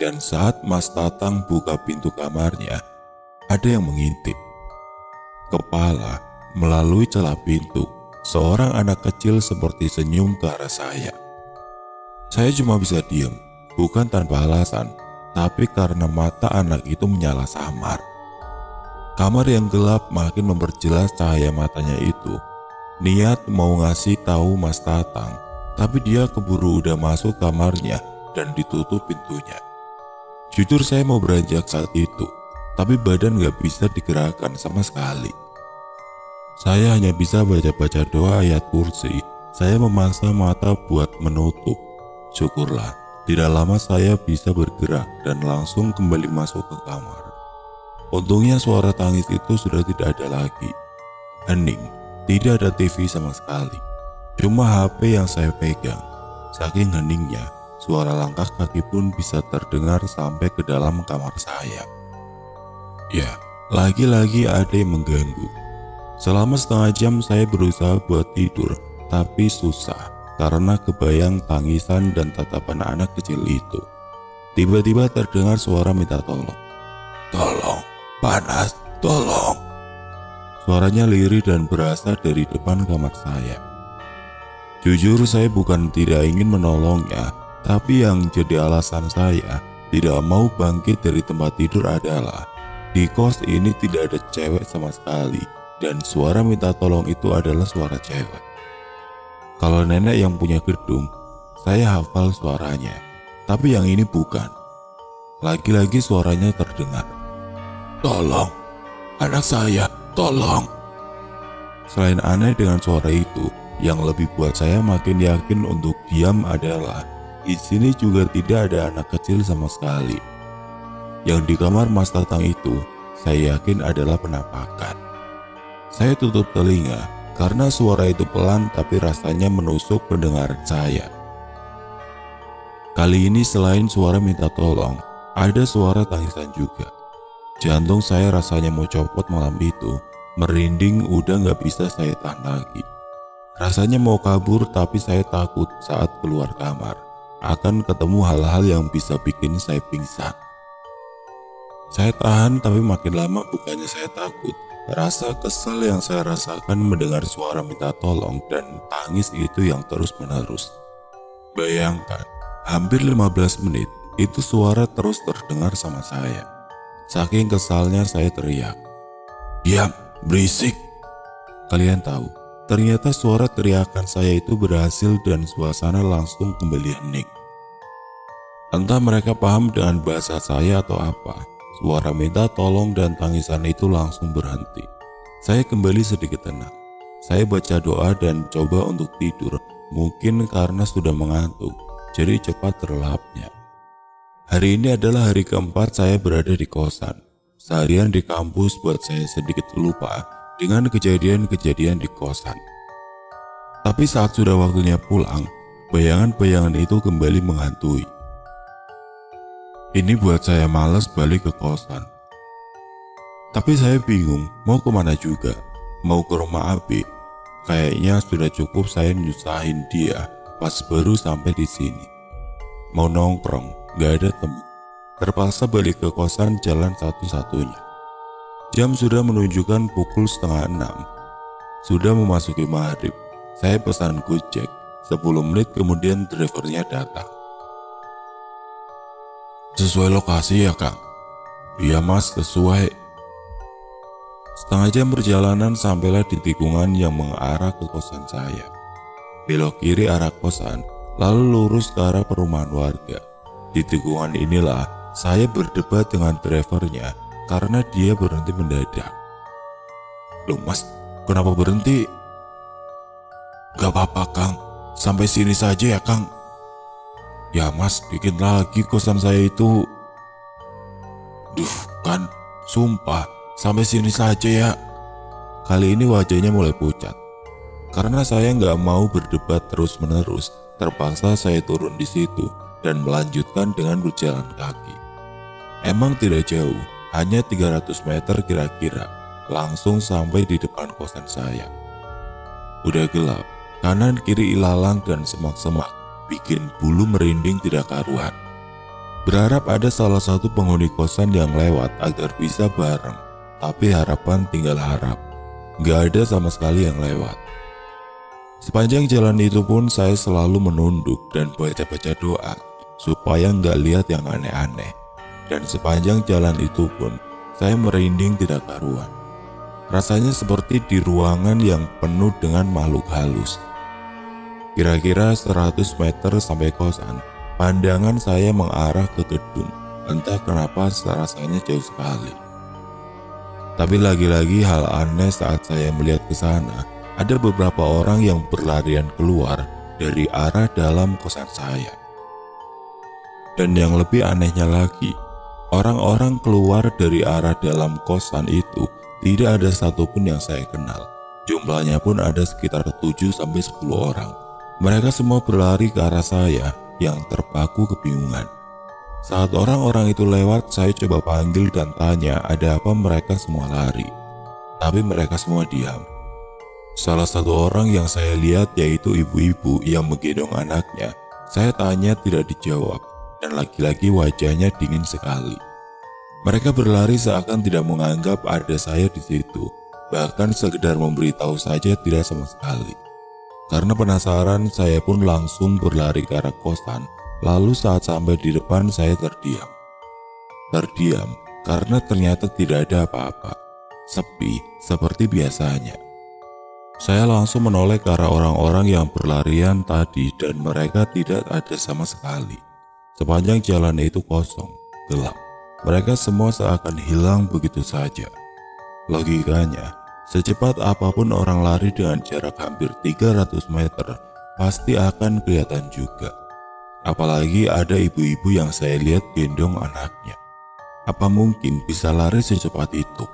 Dan saat Mas Tatang buka pintu kamarnya, ada yang mengintip. Kepala melalui celah pintu, seorang anak kecil seperti senyum ke arah saya. Saya cuma bisa diam, bukan tanpa alasan, tapi karena mata anak itu menyala samar. Kamar yang gelap makin memperjelas cahaya matanya itu. Niat mau ngasih tahu Mas Tatang, tapi dia keburu udah masuk kamarnya dan ditutup pintunya. Jujur saya mau beranjak saat itu, tapi badan gak bisa digerakkan sama sekali. Saya hanya bisa baca-baca doa ayat kursi. Saya memaksa mata buat menutup. Syukurlah, tidak lama saya bisa bergerak dan langsung kembali masuk ke kamar. Untungnya suara tangis itu sudah tidak ada lagi. Hening, tidak ada TV sama sekali. Cuma HP yang saya pegang. Saking heningnya, suara langkah kaki pun bisa terdengar sampai ke dalam kamar saya. Ya, lagi-lagi ada yang mengganggu. Selama setengah jam saya berusaha buat tidur, tapi susah karena kebayang tangisan dan tatapan anak kecil itu. Tiba-tiba terdengar suara minta tolong. Tolong, panas, tolong. Suaranya lirih dan berasal dari depan kamar saya. Jujur saya bukan tidak ingin menolongnya, tapi yang jadi alasan saya tidak mau bangkit dari tempat tidur adalah di kos ini tidak ada cewek sama sekali. Dan suara minta tolong itu adalah suara cewek. Kalau nenek yang punya gedung, saya hafal suaranya. Tapi yang ini bukan. Lagi-lagi suaranya terdengar. Tolong, anak saya, tolong. Selain aneh dengan suara itu, yang lebih buat saya makin yakin untuk diam adalah di sini juga tidak ada anak kecil sama sekali. Yang di kamar Mas Tatang itu, saya yakin adalah penampakan. Saya tutup telinga karena suara itu pelan tapi rasanya menusuk pendengaran saya. Kali ini selain suara minta tolong, ada suara tangisan juga. Jantung saya rasanya mau copot malam itu, merinding udah gak bisa saya tahan lagi. Rasanya mau kabur tapi saya takut saat keluar kamar akan ketemu hal-hal yang bisa bikin saya pingsan. Saya tahan tapi makin lama bukannya saya takut. Rasa kesal yang saya rasakan mendengar suara minta tolong dan tangis itu yang terus menerus. Bayangkan, hampir 15 menit itu suara terus terdengar sama saya. Saking kesalnya saya teriak, "Diam, berisik!" Kalian tahu, ternyata suara teriakan saya itu berhasil dan suasana langsung kembali hening. Entah mereka paham dengan bahasa saya atau apa. Suara minta tolong dan tangisan itu langsung berhenti. Saya kembali sedikit tenang. Saya baca doa dan coba untuk tidur. Mungkin karena sudah mengantuk, jadi cepat terlelapnya. Hari ini adalah hari keempat saya berada di kosan. Seharian di kampus buat saya sedikit lupa dengan kejadian-kejadian di kosan. Tapi saat sudah waktunya pulang, bayangan-bayangan itu kembali menghantui. Ini buat saya malas balik ke kosan. Tapi saya bingung mau kemana juga. Mau ke rumah Abi. Kayaknya sudah cukup saya nyusahin dia pas baru sampai di sini. Mau nongkrong, gak ada teman. Terpaksa balik ke kosan jalan satu-satunya. Jam sudah menunjukkan pukul 5:30. Sudah memasuki maghrib. Saya pesan Gojek. 10 menit kemudian drivernya datang. Sesuai lokasi ya Kang? Iya Mas, sesuai. Setengah jam perjalanan sampailah di tikungan yang mengarah ke kosan saya. Belok kiri arah kosan, lalu lurus ke arah perumahan warga. Di tikungan inilah saya berdebat dengan drivernya karena dia berhenti mendadak. Loh Mas, kenapa berhenti? Gak apa-apa Kang, sampai sini saja ya Kang. Ya Mas, dikit lagi kosan saya itu. Duh kan, sumpah, sampai sini saja ya. Kali ini wajahnya mulai pucat. Karena saya nggak mau berdebat terus-menerus, terpaksa saya turun di situ dan melanjutkan dengan berjalan kaki. Emang tidak jauh, hanya 300 meter kira-kira, langsung sampai di depan kosan saya. Udah gelap, kanan kiri ilalang dan semak-semak, bikin bulu merinding tidak karuan. Berharap ada salah satu penghuni kosan yang lewat agar bisa bareng. Tapi harapan tinggal harap. Gak ada sama sekali yang lewat. Sepanjang jalan itu pun saya selalu menunduk dan baca-baca doa supaya nggak lihat yang aneh-aneh. Dan sepanjang jalan itu pun saya merinding tidak karuan. Rasanya seperti di ruangan yang penuh dengan makhluk halus. Kira-kira 100 meter sampai kosan, pandangan saya mengarah ke gedung. Entah kenapa rasanya jauh sekali. Tapi lagi-lagi hal aneh saat saya melihat ke sana. Ada beberapa orang yang berlarian keluar dari arah dalam kosan saya. Dan yang lebih anehnya lagi, orang-orang keluar dari arah dalam kosan itu tidak ada satupun yang saya kenal. Jumlahnya pun ada sekitar 7-10 orang. Mereka semua berlari ke arah saya yang terpaku kebingungan. Saat orang-orang itu lewat, saya coba panggil dan tanya ada apa mereka semua lari. Tapi mereka semua diam. Salah satu orang yang saya lihat yaitu ibu-ibu yang menggendong anaknya. Saya tanya tidak dijawab dan lagi-lagi wajahnya dingin sekali. Mereka berlari seakan tidak menganggap ada saya di situ. Bahkan sekedar memberitahu saja tidak sama sekali. Karena penasaran, saya pun langsung berlari ke arah kosan. Lalu saat sampai di depan saya terdiam. Terdiam karena ternyata tidak ada apa-apa. Sepi seperti biasanya. Saya langsung menoleh ke arah orang-orang yang berlarian tadi dan mereka tidak ada sama sekali. Sepanjang jalan itu kosong, gelap. Mereka semua seakan hilang begitu saja. Logikanya, secepat apapun orang lari dengan jarak hampir 300 meter, pasti akan kelihatan juga. Apalagi ada ibu-ibu yang saya lihat gendong anaknya. Apa mungkin bisa lari secepat itu?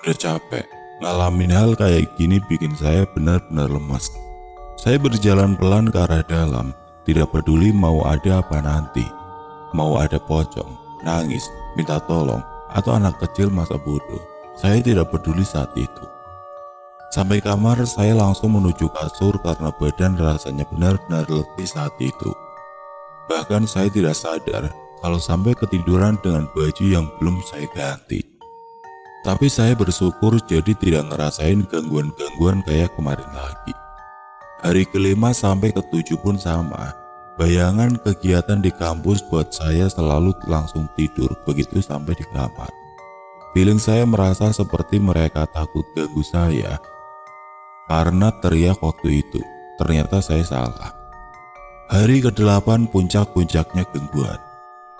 Udah capek, ngalamin hal kayak gini bikin saya benar-benar lemas. Saya berjalan pelan ke arah dalam, tidak peduli mau ada apa nanti. Mau ada pocong, nangis, minta tolong, atau anak kecil masa bodoh. Saya tidak peduli saat itu. Sampai kamar, saya langsung menuju kasur karena badan rasanya benar-benar letih saat itu. Bahkan saya tidak sadar kalau sampai ketiduran dengan baju yang belum saya ganti. Tapi saya bersyukur jadi tidak ngerasain gangguan-gangguan kayak kemarin lagi. Hari kelima sampai ketujuh pun sama. Bayangan kegiatan di kampus buat saya selalu langsung tidur begitu sampai di kamar. Feeling saya merasa seperti mereka takut ganggu saya karena teriak waktu itu. Ternyata saya salah. Hari ke-8 puncak-puncaknya gangguan.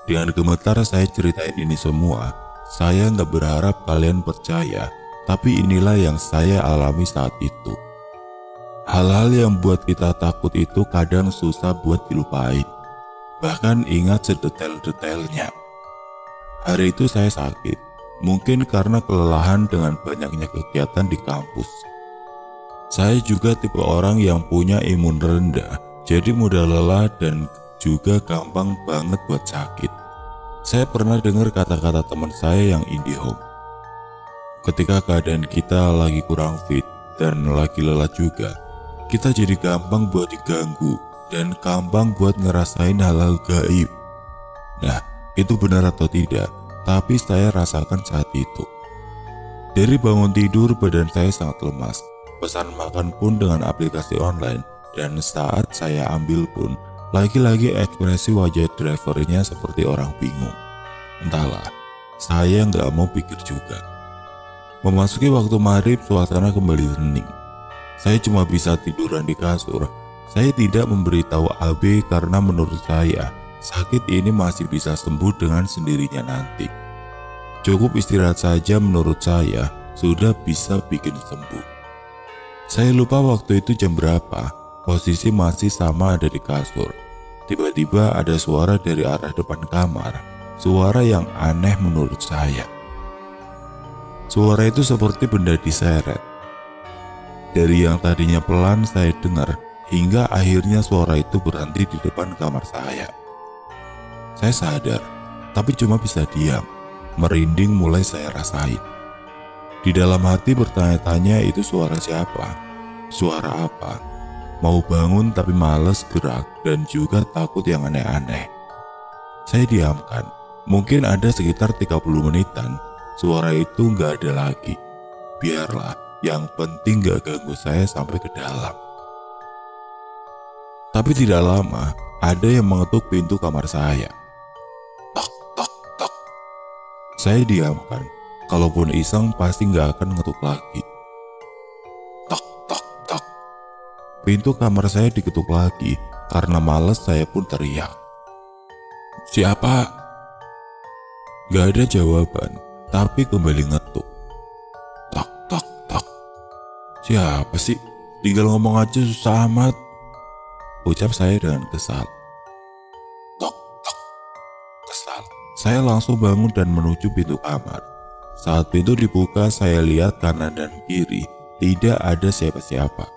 Dengan gemetar saya ceritain ini semua. Saya nggak berharap kalian percaya, tapi inilah yang saya alami saat itu. Hal-hal yang buat kita takut itu kadang susah buat dilupain. Bahkan ingat sedetail-detailnya. Hari itu saya sakit, mungkin karena kelelahan dengan banyaknya kegiatan di kampus. Saya juga tipe orang yang punya imun rendah, jadi mudah lelah dan juga gampang banget buat sakit. Saya pernah dengar kata-kata teman saya yang IndiHome. Ketika keadaan kita lagi kurang fit dan lagi lelah juga, kita jadi gampang buat diganggu dan gampang buat ngerasain hal-hal gaib. Nah, itu benar atau tidak, tapi saya rasakan saat itu. Dari bangun tidur badan saya sangat lemas. Pesan makan pun dengan aplikasi online, dan saat saya ambil pun lagi-lagi ekspresi wajah drivernya seperti orang bingung. Entahlah, saya nggak mau pikir juga. Memasuki waktu maghrib, suasana kembali hening. Saya cuma bisa tiduran di kasur. Saya tidak memberitahu AB karena menurut saya sakit ini masih bisa sembuh dengan sendirinya nanti. Cukup istirahat saja menurut saya sudah bisa bikin sembuh. Saya lupa waktu itu jam berapa, posisi masih sama ada di kasur. Tiba-tiba ada suara dari arah depan kamar, suara yang aneh menurut saya. Suara itu seperti benda diseret. Dari yang tadinya pelan saya dengar, hingga akhirnya suara itu berhenti di depan kamar saya. Saya sadar, tapi cuma bisa diam. Merinding mulai saya rasain. Di dalam hati bertanya-tanya itu suara siapa? Suara apa? Mau bangun tapi males gerak dan juga takut yang aneh-aneh. Saya diamkan. Mungkin ada sekitar 30 menitan. Suara itu nggak ada lagi. Biarlah, yang penting gak ganggu saya sampai ke dalam. Tapi tidak lama, ada yang mengetuk pintu kamar saya. Tok, tok, tok. Saya diamkan. Kalaupun iseng pasti nggak akan ngetuk lagi. Tok, tok, tok. Pintu kamar saya diketuk lagi. Karena males saya pun teriak. Siapa? Gak ada jawaban, tapi kembali ngetuk. Tok, tok, tok. Siapa sih? Tinggal ngomong aja susah amat, ucap saya dengan kesal. Tok, tok. Kesal. Saya langsung bangun dan menuju pintu kamar. Saat pintu dibuka, saya lihat kanan dan kiri, tidak ada siapa-siapa.